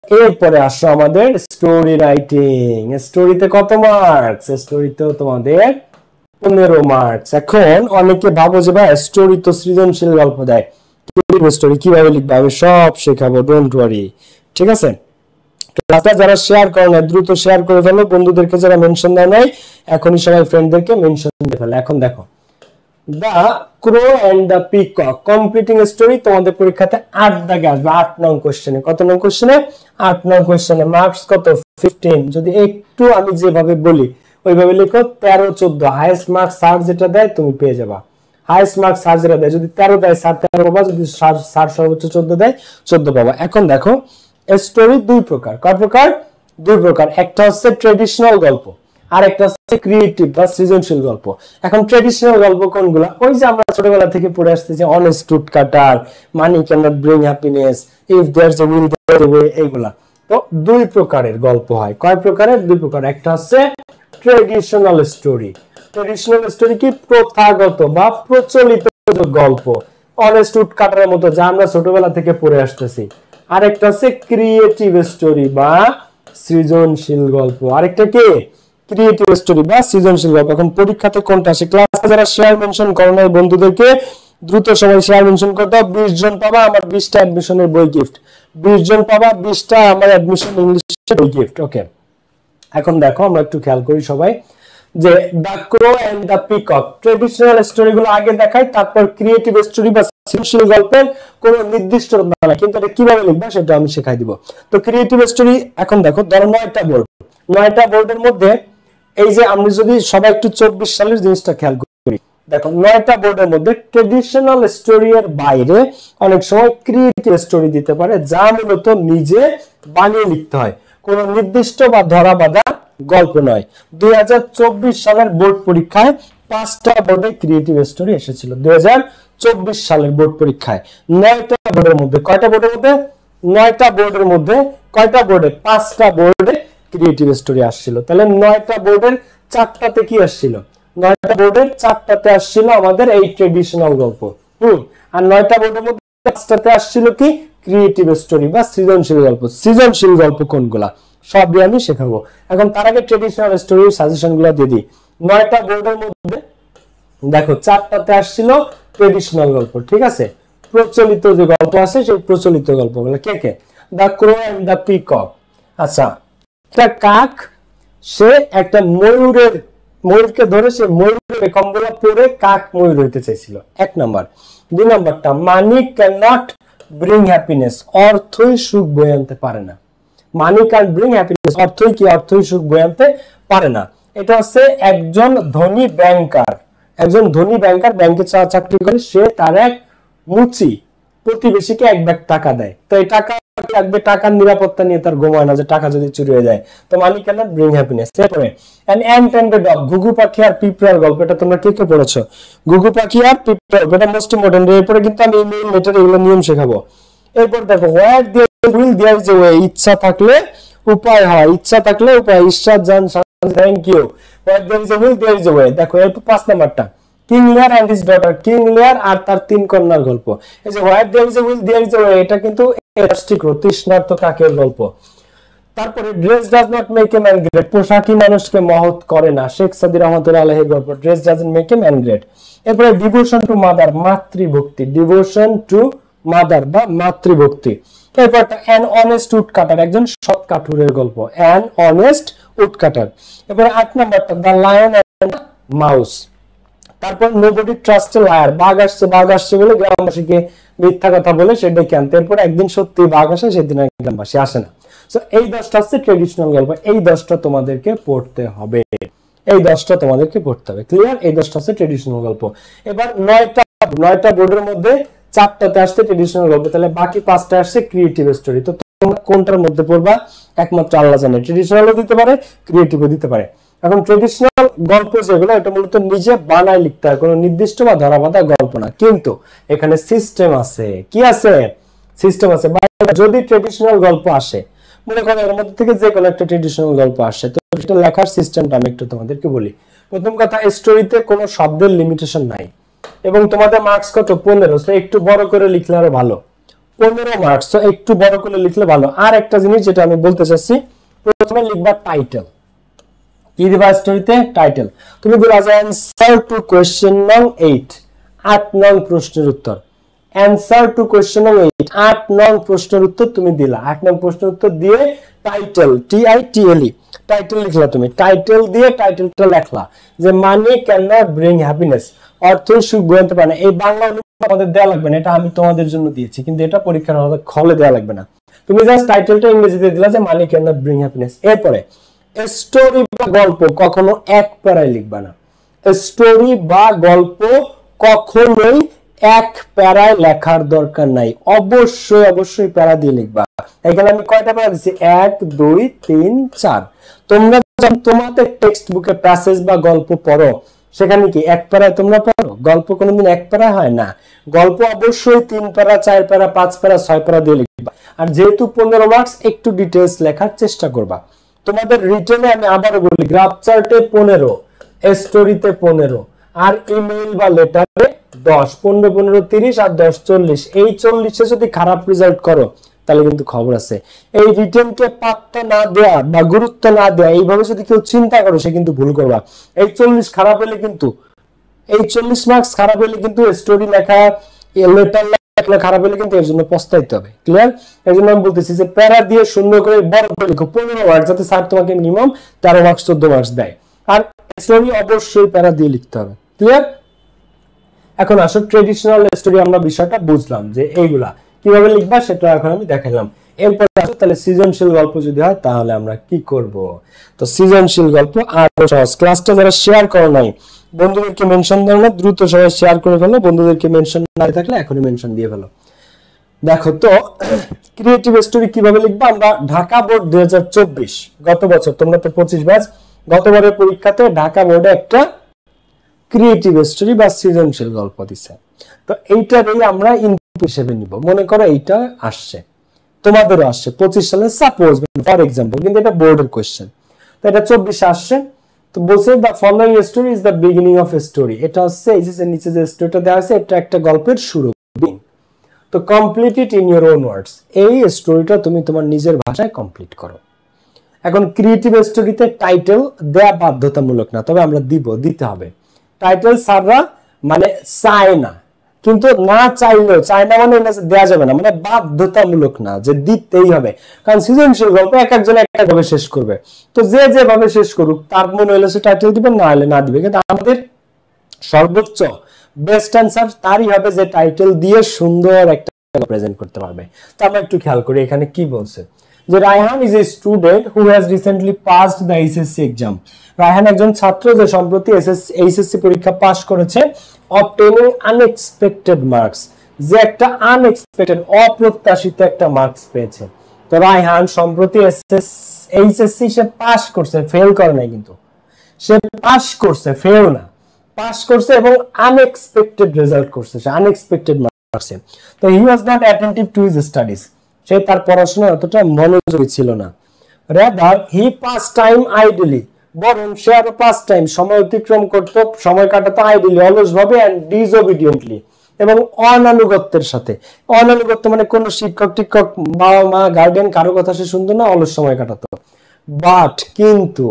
এরপরে আসো আমাদের স্টোরি রাইটিং। স্টোরিতে কত মার্কস? স্টোরিতেও তোমাদের 15 মার্কস। এখন অনেকে ভাবো যে ভাই স্টোরি তো সৃজনশীল গল্প দেয়, স্টোরি কিভাবে লিখবে আমি সব শেখাবো, ডোন্ট ওয়ারি। ঠিক আছে, ক্লাসটা যারা শেয়ার করো না দ্রুত শেয়ার করে ফেলো, বন্ধুদেরকে যারা মেনশন দেয় নাই এখনই সবাই ফ্রেন্ডদেরকে মেনশন দিয়ে ফেলো। এখন দেখো the crow and the peacock completing story তোমাদের পরীক্ষাতে 8 দাগে আসবে, 8 নং কোশ্চেনে। কত নং কোশ্চেনে? 8 নং কোশ্চেনে। মার্কস কত? 15। যদি একটু আমি যেভাবে বলি ওইভাবে লিখো 13 14, হাইয়েস্ট মার্কস স্যার যেটা দেয় তুমি পেয়ে যাবা। হাইয়েস্ট মার্কস স্যার যেটা দেয়, যদি 13 দেয় স্যার 13 পাবা, যদি স্যার সর্বোচ্চ 14 দেয় 14 পাবা। এখন দেখো স্টোরি দুই প্রকার। কয় প্রকার? দুই প্রকার। একটা হচ্ছে ট্রেডিশনাল গল্প আর একটা হচ্ছে ক্রিয়েটিভ বা সৃজনশীল গল্প। এখন ট্রেডিশনাল গল্প কোনগুলা? ওই যে আমরা ছোটবেলা থেকে পড়ে আসতেছি, অনেস্ট টুথকাটার, money can not bring happiness, if there's a will there is a way, এইগুলা। তো দুই প্রকারের গল্প হয়। কয় প্রকারের? দুই প্রকার। একটা হচ্ছে ট্রেডিশনাল স্টোরি। ট্রেডিশনাল স্টোরি কি? প্রথাগত বা প্রচলিত গল্প, অনেস্ট টুথকাটারের মতো যা আমরা ছোটবেলা থেকে পড়ে আসতেছি। আরেকটা হচ্ছে ক্রিয়েটিভ স্টোরি বা সৃজনশীল গল্প। আরেকটা কি? ক্রিয়েটিভ স্টোরি বা সৃজনশীল গল্প। এখন পরীক্ষাতে কোনটা আসে? ক্লাসে যারা শেয়ার মেনশন করো না বন্ধুদেরকে দ্রুত সবাই শেয়ার মেনশন করে দাও। 20 জন পাবা আমার 20টা অ্যাডমিশনের বই গিফট। 20 জন পাবা 20টা আমার অ্যাডমিশন ইংলিশের বই গিফট। ওকে, এখন দেখো আমরা একটু খেয়াল করি সবাই যে the crow and the peacock traditional story গুলো আগে দেখাই, তারপর ক্রিয়েটিভ স্টোরি বা সৃজনশীল গল্পের কোন নির্দিষ্ট না, কিন্তু এটা কিভাবে লিখবা সেটা আমি শেখাই দিব। তো ক্রিয়েটিভ স্টোরি এখন দেখো ধরো 9টা বোর্ড, 9টা বোর্ডের মধ্যে এই যে আমি যদি সবাই একটু 24 সালের জিনিসটা খেয়াল করি, দেখো 9টা বোর্ডের মধ্যে ট্রেডিশনাল স্টোরি এর বাইরে অনেক সময় ক্রিয়েটিভ স্টোরি দিতে পারে, যা মূলত নিজে বানিয়ে লিখতে হয়, কোন নির্দিষ্ট বা ধরা বাঁধা গল্প নয়। 2024 সালের বোর্ড পরীক্ষায় 5টা বোর্ডে ক্রিয়েটিভ স্টোরি এসেছিল। 2024 সালের বোর্ড পরীক্ষায় 9টা বোর্ডের মধ্যে, কয়টা বোর্ডের মধ্যে? 9টা বোর্ডের মধ্যে কয়টা বোর্ডে? 5টা বোর্ডে ক্রিয়েটিভ স্টোরি আসছিল। তাহলে 9টা বোর্ডের 4টাতে কি আসছিল? 9টা বোর্ডের 4টাতে আসছিল আমাদের এই ট্রেডিশনাল গল্প। আর 9টা বোর্ডের মধ্যে 5টাতে আসছিল কি? ক্রিয়েটিভ স্টোরি বা সৃজনশীল গল্প। সৃজনশীল গল্প কোনগুলা সবই আমি শেখাবো। এখন তার আগে ট্রেডিশনাল স্টোরির সাজেশনগুলো দিয়ে দিই। 9টা বোর্ডের মধ্যে দেখো 4টাতে আসছিল ট্রেডিশনাল গল্প, ঠিক আছে? প্রচলিত যে গল্প আছে সেই প্রচলিত গল্পগুলো কে কে? The crow and the peacock. আচ্ছা, একটা কাক সে একটা ময়ূরকে ধরে সে ময়ূরের কম্বল পরে কাক ময়ূর হইতে চাইছিল, 1 নাম্বার। 2 নাম্বারটা মানি ক্যান নট ব্রিং হ্যাপিনেস, অর্থই সুখ বয়ে আনতে পারে না। মানি ক্যান ব্রিং হ্যাপিনেস, অর্থই কি? অর্থই সুখ বয়ে আনতে পারে না। এটা হচ্ছে একজন ধনী ব্যাংকার, ব্যাংকে চাকরি করে, সে তার এক মুচি প্রতিবেশীকে 1 ব্যাগ টাকা দেয়। তো এই টাকা রাখবে, টাকার নিরাপত্তা নিয়ে তার ঘুমায় না যে টাকা যদি চুরি হয়ে যায়। তো money can not bring happiness. এরপরে an ant and a dog, ঘুঘু পাখি আর পিঁপড়ার গল্প। এটা তোমরা কে কে পড়েছো? ঘুঘু পাখি আর পিঁপড়া, এটা মোস্ট ইম্পর্টেন্ট। এরপরে কিন্তু আমি ইমেইল লেটার এগুলো নিয়ম শেখাবো। এরপর দেখো what there will there is a way, ইচ্ছা থাকলে উপায় হয়, ইচ্ছা থাকলে উপায়। ঈশ্বর জান, thank you. What there is a will there is a way. দেখো এরপর 5 নাম্বারটা কিং লিয়ার এন্ড হিজ ডটার, কিং লিয়ার আর তার 3 কন্যার গল্প। এই যে what there is a will there is a way, এটা কিন্তু তৃষ্ণার্ত কাকের গল্প। তারপরে dress does not make a man great, পোশাকই মানুষকে মহৎ করে না, শেখ সাদি রহমাতুল্লাহ আলাইহির গল্প dress doesn't make a man great. এরপরে ডিভোশন টু মাদার, মাতৃভক্তি, ডিভোশন টু মাদার বা মাতৃভক্তি। এরপর অ্যান অনেস্ট উড কাটার, একজন সৎ কাঠুরের গল্প, অ্যান অনেস্ট উড কাটার। এরপরে 8 নাম্বারটা দ্য লায়ন এন্ড মাউস। তারপর নোবডি ট্রাস্ট এ লায়ার, বাঘ আসছে বলে গ্রামবাসীকে মিথ্যা কথা বলে সেটা আনতে। এরপর একদিন সত্যি বাঘ আসে, সেদিন গ্রামবাসী আসে না। সো এই 10টা হচ্ছে ট্রেডিশনাল গল্প। এই 10টা তোমাদেরকে পড়তে হবে, ক্লিয়ার? এই 10টা হচ্ছে ট্রেডিশনাল গল্প। এবার 9টা বোর্ডের মধ্যে 4টাতে আসছে ট্রেডিশনাল গল্প, তাহলে বাকি 5টা আসছে ক্রিয়েটিভ স্টোরি। তো তোমরা কোনটার মধ্যে পড়বা একমাত্র আল্লাহ জানে। ট্রেডিশনালও দিতে পারে, ক্রিয়েটিভও দিতে পারে। এখন ট্রেডিশনাল গল্প যেগুলো, এটা মূলত নিজে বানায় লিখতে হয়, কোনো নির্দিষ্ট বা ধরাবাঁধা গল্প না, কিন্তু এখানে সিস্টেম আছে। কি আছে? সিস্টেম আছে। যদি ট্রেডিশনাল গল্প আসে, মনে করো এর মধ্যে থেকে যে কোনো একটা ট্রেডিশনাল গল্প আসে, তো এটা লেখার সিস্টেমটা আমি একটু তোমাদেরকে বলি। প্রথম কথা, স্টোরিতে কোনো শব্দের লিমিটেশন নাই এবং তোমাদের মার্কস কত? 15। একটু বড় করে লিখলে আরো ভালো। 15 মার্কস, তো একটু বড় করে লিখলে ভালো। আর একটা জিনিস যেটা আমি বলতে চাচ্ছি, প্রথমে লিখবা টাইটেল। কি দিবা স্টোরিতে? টাইটেল। তুমি দিবা যে অ্যানসার টু কোশ্চেন নং 8, 8 নং প্রশ্নের উত্তর। অ্যানসার টু কোশ্চেন নং 8, 8 নং প্রশ্নের উত্তর তুমি দিলা। 8 নং প্রশ্নের উত্তর দিয়ে টাইটেল, TITLE, টাইটেল লিখলা তুমি। টাইটেল দিয়ে টাইটেলটা লেখলা যে মানি ক্যান নট ব্রিং হ্যাপিনেস, অর্থই সুখ বয়ে আনতে পারে না। এই বাংলা অনুবাদ আমাদের দেয়া লাগবে না, এটা আমি তোমাদের জন্য দিয়েছি, কিন্তু এটা পরীক্ষার হলে দেয়া লাগবে না। তুমি জাস্ট টাইটেলটা ইংরেজিতে দিলা যে মানি ক্যান নট ব্রিং হ্যাপিনেস। এরপরে স্টোরি বা গল্প কখনো এক প্যারায় লিখবা না। স্টোরি বা গল্প কখনোই এক প্যারায় লেখার দরকার নাই, অবশ্যই অবশ্যই প্যারা দিয়ে লিখবা। এখানে আমি কয়টা প্যারা দিচ্ছি? 1 2 3 4। তোমরা যখন তোমাদের টেক্সট বুকে প্যাসেজ বা গল্প পড়ো, সেখানে কি এক প্যারায় তোমরা পড়ো? গল্প কোনোদিন এক প্যারা হয় না। গল্প অবশ্যই 3 প্যারা 4 প্যারা 5 প্যারা 6 প্যারা দিয়ে লিখবা। আর যেহেতু 15 মার্কস, একটু ডিটেইলস লেখার চেষ্টা করবা। তোমাদের রিটেনে আমি আবারও বলি, গ্রাফ চার্টে 15, স্টোরিতে 15, আর ইমেইল বা লেটারে 10, 15 15 30 আর 10 40। এই 40-এ যদি খারাপ রেজাল্ট করো তাহলে কিন্তু খবর আছে। এই রিটেনকে পাত্তা না দেয়া বা গুরুত্ব না দেয়া, এইভাবে যদি কেউ চিন্তা করো, সে কিন্তু ভুল করবা। এই 40 খারাপ হলে কিন্তু, এই 40 মার্কস খারাপ হলে কিন্তু স্টোরি লেখা, লেটার লেখা খারাপ হলে কিন্তু এর জন্য পস্তাইতে হবে। ক্লিয়ার? এর জন্য আমি বলতেছি যে প্যারা দিয়ে সুন্দর করে বড় করে লিখো 15 মার্কস, যাতে স্যার তোমাকে মিনিমাম 13 মার্কস 14 মার্কস দেয়। আর স্টোরি অবশ্যই প্যারা দিয়ে লিখতে হবে। ক্লিয়ার? এখন আসো ট্রেডিশনাল স্টোরি, আমরা বিষয়টা বুঝলাম যে এইগুলা কিভাবে লিখবা সেটা এখন আমি দেখালাম। এরপর আসো তাহলে সৃজনশীল গল্প যদি হয় তাহলে আমরা কি করব। তো সৃজনশীল গল্প আরো সহজ। ক্লাসটা যারা শেয়ার করো নাই, বন্ধুদেরকে মেনশন দাও না, দ্রুত সবাই শেয়ার করে ফেলো। বন্ধুদেরকে মেনশন না থাকলে এখনই মেনশন দিয়ে ফেলো। দেখো তো ক্রিয়েটিভ স্টোরি কিভাবে লিখবা। আমরা ঢাকা বোর্ড 2024, গত বছর, তোমরা তো 25 ব্যাচ, গতবারের পরীক্ষাতে ঢাকা বোর্ডে একটা ক্রিয়েটিভ স্টোরি বা সৃজনশীল গল্প দিছে। তো এইটারই আমরা ইনপুট হিসেবে নিব। মনে করো এইটা আসছে, তোমাদেরও আসছে 25 সালে, সাপোজ ফর এক্সাম্পল, কিন্তু এটা বোর্ডের কোশ্চেন। তো এটা 24 আসছে। তো বলছে the following story is the beginning of a story. এটা হচ্ছে এই যে নিচে যে স্টোরিটা দেওয়া আছে, এটা একটা গল্পের শুরু। তো complete it in your own words. এই স্টোরিটা তুমি তোমার নিজের ভাষায় কমপ্লিট করো। এখন ক্রিয়েটিভ স্টোরিতে টাইটেল দেয়া বাধ্যতামূলক না, তবে আমরা দিতে হবে। টাইটেল সাররা মানে চায় না, কিন্তু না চাইলেও, চায় না মানে দেয়া যাবে না, মানে বাধ্যতামূলক না যে দিতেই হবে। কারণ সৃজনশীল গল্প এক একজন একটা ভাবে শেষ করবে। তো যে যেভাবে শেষ করুক, তার মনে হলে সে টাইটেল দিবে, না হলে না দিবে। কিন্তু আমাদের সর্বোচ্চ বেস্ট অ্যান্সার তারই হবে যে টাইটেল দিয়ে সুন্দর একটা প্রেজেন্ট করতে পারবে। তো আমরা একটু খেয়াল করি এখানে কি বলছে, যে Raihan is a student who has recently passed the HSC exam. Raihan একজন ছাত্র যে সম্প্রতি এইচএসসি পরীক্ষা পাস করেছে। অবটেইনিং আনএক্সপেক্টেড মার্কস, যে একটা আনএক্সপেক্টেড অপ্রত্যাশিত একটা মার্কস পেয়েছে। তো রায়হান সম্প্রতি এইচএসসি সে পাস করছে, ফেল করে নাই, কিন্তু সে পাস করছে, ফেল না, পাস করছে এবং আনএক্সপেক্টেড রেজাল্ট করছে, সে আনএক্সপেক্টেড মার্কস। তো he was not attentive to his studies, সে তার পড়াশোনায় অতটা মনোযোগী ছিল না। Rather he pass time idly, বরং সে আরো পাস টাইম, সময় অতিক্রম করত, সময় কাটাতো আইডলি, অলসভাবে, এন্ড ডিসওবিডিয়েন্টলি, এবং অনানুগত্যের সাথে। অনানুগত্য মানে কোন শিক্ষক টিক্ষক, বাবা মা, গার্ডিয়ান কারো কথা সে শুনতো না, অলস সময় কাটাতো। বাট কিন্তু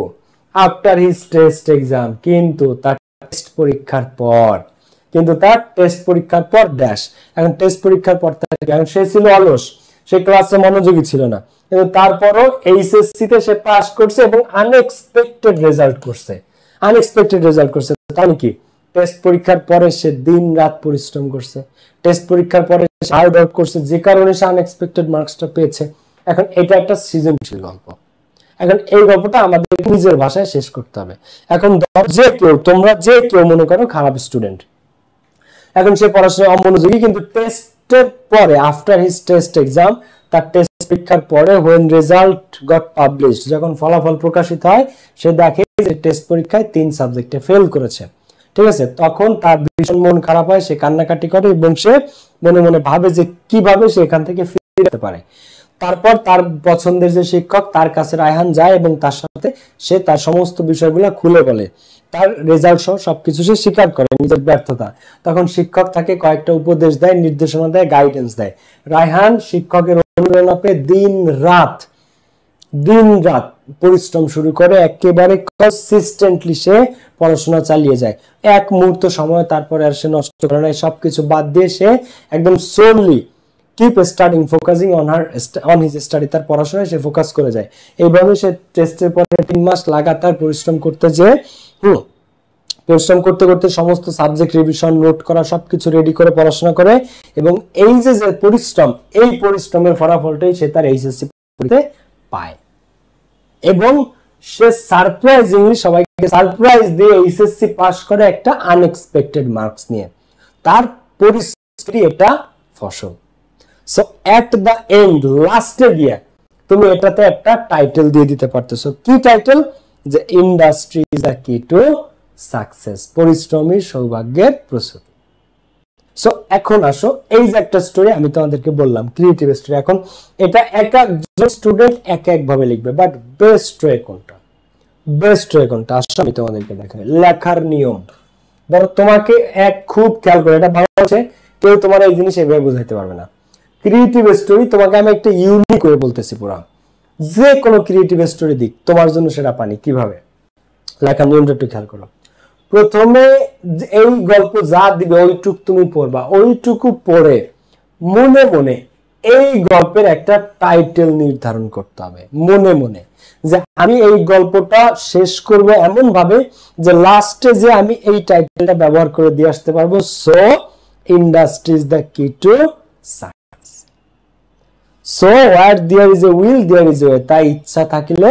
আফটার হিজ টেস্ট এক্সাম, কিন্তু তার টেস্ট পরীক্ষার পর, ড্যাশ। এখন টেস্ট পরীক্ষার পর এখন সে ছিল অলস, সে ক্লাসে মনোযোগী ছিল না, কিন্তু তারপরও এইচএসসি তে সে পাস করছে এবং আনএক্সপেক্টেড রেজাল্ট করছে। তাহলে কি টেস্ট পরীক্ষার পরে সে দিন রাত পরিশ্রম করছে, টেস্ট পরীক্ষার পরে হার্ড ওয়ার্ক করছে, যে কারণে সে আনএক্সপেক্টেড মার্কসটা পেয়েছে। এখন এটা একটা সৃজনশীল গল্প। এখন এই গল্পটা আমাদের নিজের ভাষায় শেষ করতে হবে। এখন তোমরা যে কেউ মনে করো খারাপ স্টুডেন্ট, এখন সে পড়াশোনায় অমনোযোগী, কিন্তু টেস্টের পরে, আফটার হিজ টেস্ট এক্সাম, তার টেস্ট পরীক্ষার পরে, when result got published, যখন ফলাফল প্রকাশিত হয়, সে দেখে যে টেস্ট পরীক্ষায় 3 সাবজেক্টে ফেল করেছে। ঠিক আছে? তখন তার ভীষণ মন খারাপ হয়, সে কান্নাকাটি করে এবং সে মনে মনে ভাবে যে কিভাবে সে এখান থেকে ফিরে যেতে পারে। তারপর তার পছন্দের যে শিক্ষক, তার কাছে রায়হান যায় এবং তার সাথে সে তার সমস্ত বিষয়গুলো খুলে বলে। তার রেজাল্ট সহ সবকিছু সে স্বীকার করে নিজের ব্যর্থতা। তখন শিক্ষক তাকে কয়েকটা উপদেশ দেয়, নির্দেশনা দেয়, গাইডেন্স দেয়। রায়হান শিক্ষকের অনুপ্রেরণা পেয়ে দিন রাত পরিশ্রম শুরু করে, একেবারে কনসিস্টেন্টলি সে পড়াশোনা চালিয়ে যায়। এক মুহূর্ত সময় তারপরে আর সে নষ্ট করে না, সবকিছু বাদ দিয়ে সে একদম solely keep studying focusing on his study, তার পড়াশোনায় সে ফোকাস করে যায়। এইভাবে সে টেস্টের পরে 3 মাস লাগাতার পরিশ্রম করতে করতে সমস্ত সাবজেক্ট রিভিশন, নোট করা, সবকিছু রেডি করে পড়াশোনা করে, এবং এই যে পরিশ্রম, এই পরিশ্রমের ফলাফলটাই সে তার এইচএসসি পরীক্ষাতে পায়। এবং সে সারপ্রাইজিংলি সবাইকে সারপ্রাইজ দিয়ে এইচএসসি পাস করে একটা আনএক্সপেক্টেড মার্কস নিয়ে। তার পরিস্থিতি এটা ফসল। সো এট দ্য এন্ড, লাস্টে গিয়ে তুমি এটাতে একটা টাইটেল দিয়ে দিতে পারতেছো। কি টাইটেল? যে industry is the key to success, পরিশ্রমী সৌভাগ্যের প্রস্তুতি। সো এখন আসো, এই যে একটা স্টোরি আমি তোমাদেরকে বললাম, ক্রিয়েটিভ স্টোরি। এখন এটা এক একজন স্টুডেন্ট এক এক ভাবে লিখবে, বাট বেস্ট ওয়ে কোনটা? আসো আমি তোমাদেরকে দেখাই। লেখার নিয়ম ধরো তোমাকে খুব খেয়াল করে, এটা ভালো আছে, কেউ তোমার এই জিনিস এভাবে বুঝাইতে পারবে না। ক্রিয়েটিভ স্টোরি তোমাকে আমি একটা ইউনিক ওয়ে বলতেছি, পুরো যে কোনো ক্রিয়েটিভ স্টোরি দিক তোমার জন্য সেটা পানি। কিভাবে? লেখার নিয়মটা একটু খেয়াল করো। প্রথমে এই গল্প যা দিবে ওইটুক তুমি পড়বা, ওইটুকু পড়ে মনে মনে এই গল্পের একটা টাইটেল নির্ধারণ করতে হবে মনে মনে, যে আমি এই গল্পটা শেষ করব এমন ভাবে যে লাস্টে যে আমি এই টাইটেলটা ব্যবহার করে দিয়ে আসতে পারবো। So industry is the key to success. So where there is a will there is a way, তাই ইচ্ছা থাকিলে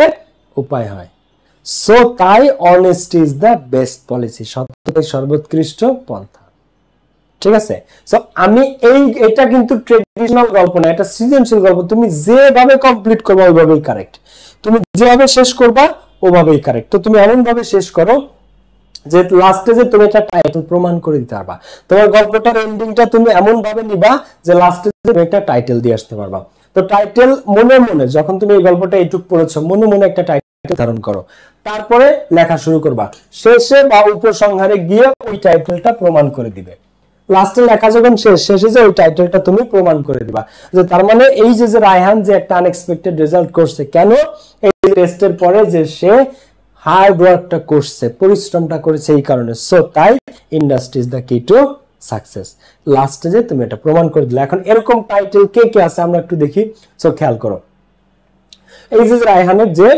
উপায় হয়। সো তাই honesty is the best policy, সত্যতাই সর্বোৎকৃষ্ট পন্থা। ঠিক আছে? সো আমি এটা কিন্তু ট্রেডিশনাল গল্প না, এটা সৃজনশীল গল্প। তুমি যেভাবে কমপ্লিট করবে ওইভাবেই কারেক্ট, তুমি যেভাবে শেষ করবা ওভাবেই কারেক্ট। তো তুমি এমন ভাবে শেষ করো যে লাস্টে যে তুমি একটা টাইটেল প্রমাণ করে দিতে পারবা। তোমার গল্পটার এন্ডিংটা তুমি এমন ভাবে নিবা যে লাস্টে তুমি একটা টাইটেল দিয়ে আসতে পারবা। তো টাইটেল মনে মনে, যখন তুমি এই গল্পটা এইটুক পড়েছো, মনে মনে একটা টাইটেল ধারণ করো, তারপরে লেখা শুরু করবা। শেষে বা উপসংহারে গিয়ে ওই টাইটেলটা প্রমাণ করে দিবে। লাস্টে লেখা যখন শেষে যে ওই টাইটেলটা তুমি প্রমাণ করে দিবা, যে তার মানে এই যে রায়হান যে একটা আনএক্সপেক্টেড রেজাল্ট করছে, কেন? এই টেস্টের পরে যে সে হার্ড ওয়ার্কটা করছে, পরিশ্রমটা করেছে, এই কারণে। সো তাই industry is the key to success, লাস্টে যে তুমি এটা প্রমাণ করে দিলে। এখন এরকম টাইটেল কে কে আছে আমরা একটু দেখি। সো খেয়াল করো, এই যে রায়হানের যে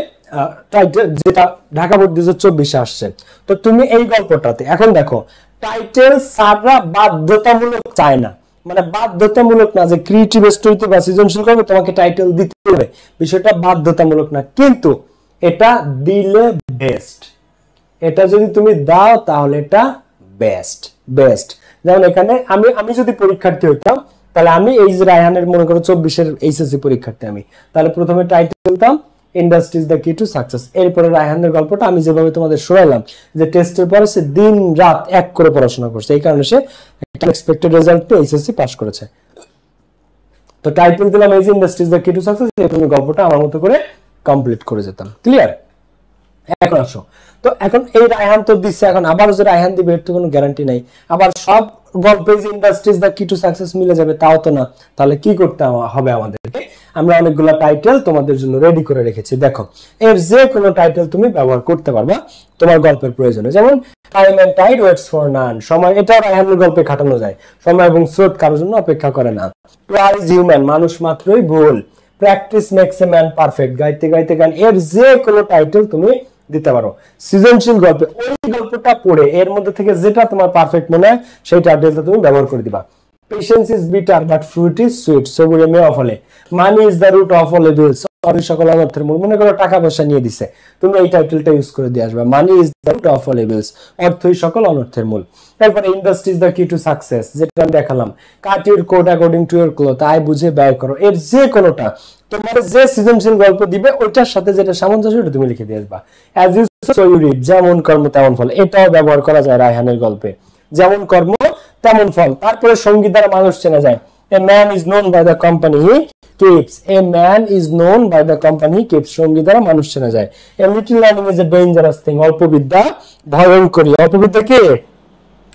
টাইটেল, যেটা ঢাকা বোর্ড 2024 আসছে, তো তুমি এই গল্পটাতে এখন দেখো টাইটেল সারা বাধ্যতামূলক চায় না, মানে বাধ্যতামূলক না যে ক্রিয়েটিভ স্টোরিতে বা সৃজনশীল গল্পে তোমাকে টাইটেল দিতে হবে, বিষয়টা বাধ্যতামূলক না, কিন্তু এটা দিলে বেস্ট। এটা যদি তুমি দাও তাহলে এটা বেস্ট। যেমন এখানে আমি যদি পরীক্ষার্থী হইতাম, তাহলে আমি এই যে রায়হানের মনে করো 24-এর এইচএসসি পরীক্ষার্থী, আমি তাহলে প্রথমে টাইটেল দিতাম industry is the key to success. এরপরে রায়হানের গল্পটা আমি যেভাবে তোমাদের শোনালাম, যে টেস্টের পরে সে দিন রাত এক করে পড়াশোনা করছে, এই কারণে সে একটা এক্সপেক্টেড রেজাল্ট পেয়ে এইচএসসি পাস করেছে। তো টাইটেল দিলাম এই যে industry is the key to success, এরপর গল্পটা আমার মতো করে কমপ্লিট করে যেতাম। ক্লিয়ার? এখন আসো, তো এখন এই রায়হান তো দিচ্ছে, এখন আবার যে রায়হান দিবে এর তো কোনো গ্যারান্টি নাই। আবার সব গল্পে যে industry is the key to success মিলে যাবে তাও তো না। তাহলে কি করতে হবে আমাদেরকে? আমরা অনেকগুলো টাইটেল তোমাদের জন্য রেডি করে রেখেছি। দেখো, এর যে কোনো টাইটেল তুমি ব্যবহার করতে পারবা তোমার গল্পের প্রয়োজনে। যেমন time and tide waits for none, সময়, এটা রায়হানের গল্পে খাটানো যায়। সময় এবং স্রোত কারোর জন্য অপেক্ষা করে না। প্রাইজ হিউম্যান, মানুষ মাত্রই ভুল। Practice makes a man perfect, গাইতে গাইতে গান, এর যে কোনো টাইটেল তুমি দিতে পারো। সৃজনশীল গল্পে ওই গল্পটা পড়ে এর মধ্যে থেকে যেটা তোমার পারফেক্ট মনে হয় সেই টাইটেলটা তুমি ব্যবহার করে দিবা। Patience is bitter but fruit is sweet, সবুরে মেওয়া ফলে। Money is the root of all evils, সকল অনর্থের মূল। মনে করো টাকা পয়সা নিয়ে দিছে, তুমি এই টাইটেলটা ইউজ করে দিয়ে আসবে, money is the root of all evils, অর্থই সকল অনর্থের মূল। তারপরে industry is the key to success, যেটা আমি দেখালাম। Cut your coat according to your cloth, আয় বুঝে ব্যয় করো। এর যে কোনোটা তোমার যে সৃজনশীল গল্প দিবে ওইটার সাথে যেটা সামঞ্জস্য ওটা তুমি লিখে দিয়ে আসবা। As you sow you reap, যেমন কর্ম তেমন ফল, এটাও ব্যবহার করা যায় রায়হানের গল্পে। যেমন কর্ম তেমন ফল। তারপরে সঙ্গীত দ্বারা মানুষ চেনা যায়, A man is known by the company he keeps. A man is known by the company he keeps. সঙ্গী দ্বারা মানুষ চেনা যায়। A little learning is a dangerous thing. অল্প বিদ্যা ভয়ঙ্করী। অল্প বিদ্যা কি?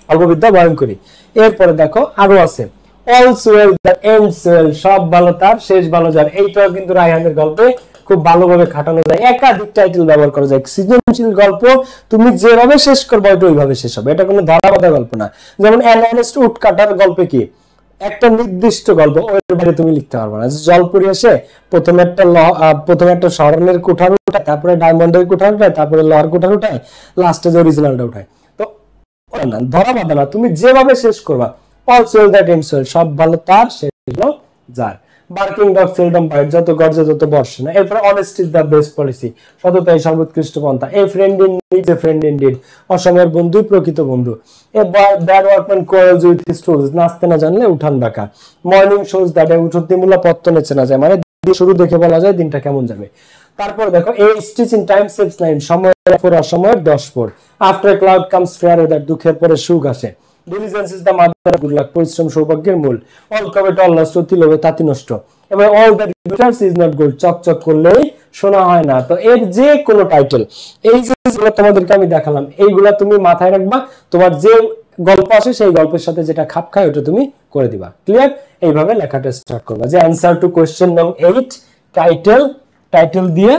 অল্প বিদ্যা ভয়ঙ্করী। এরপরে দেখো আরো আছে। All's well that ends well. সব ভালো তার শেষ ভালো যার। এইটাও কিন্তু রায়হানের গল্পে খুব ভালোভাবে খাটানো যায়। একাধিক টাইটেল ব্যবহার করা যায়। সৃজনশীল গল্প তুমি যেভাবে শেষ করবে ওইটা ওইভাবে শেষ হবে। এটা কোনো ধারাবাহিক গল্প না। যেমন অ্যান অনেস্ট উডকাটার গল্পে কি একটা নির্দিষ্ট গল্প, ওর বাইরে তুমি লিখতে পারবে না। জলপুরি এসে প্রথমে একটা স্বর্ণের কুঠার উঠায়, তারপরে ডায়মন্ডের কুঠার উঠায়, তারপরে লোহার কুঠার উঠায়, লাস্টে যে অরিজিনালটা উঠায়। তো না ধরা বাঁধা না, তুমি যেভাবে শেষ করবা। All's well that ends well. সব ভালো তার শেষ হলো যার। বার্কিং ডগ সেলডম বাইট, যত গর্জে তত বর্ষে না। এরপর honesty is the best policy, সততাই সর্বোৎকৃষ্ট পন্থা। A friend in need a friend indeed, অসময়ের বন্ধুই প্রকৃত বন্ধু। A bad workman quarrels with his tools, নাচতে না জানলে উঠান বাঁকা। মর্নিং শোজ দ্যাট উঠতি মূলা পত্তনে চেনা যায়, মানে শুরু দেখে বলা যায় দিনটা কেমন যাবে। তারপর দেখো এ stitch in time saves nine, সময়ের পর অসময়ের 10 পর। After cloud comes fair weather, দুঃখের পরে সুখ আসে। Diligence is the mother of good luck, পরিশ্রম সৌভাগ্যের মূল। All covet all lost, অতি লোভে তাতি নষ্ট। এবার all that glitters is not gold, চকচক করলেই শোনা হয় না। তো এর যে কোনো টাইটেল, এই যেগুলো তোমাদেরকে আমি দেখালাম, এইগুলা তুমি মাথায় রাখবা। তোমার যে গল্প আসে সেই গল্পের সাথে যেটা খাপ খায় ওটা তুমি করে দিবা। ক্লিয়ার? এইভাবে লেখাটা স্টার্ট করবা যে অ্যানসার টু কোশ্চেন নং 8 টাইটেল দিয়ে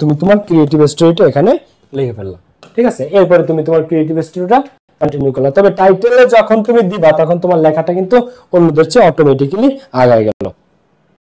তুমি তোমার ক্রিয়েটিভ স্টোরিটা এখানে লিখে ফেললা। ঠিক আছে? এরপরে তুমি তোমার ক্রিয়েটিভ স্টোরিটা কন্টিনিউ করলা। তবে টাইটেলে যখন তুমি দিবা তখন তোমার লেখাটা কিন্তু অন্যদের চেয়ে অটোমেটিক্যালি আগায় গেল।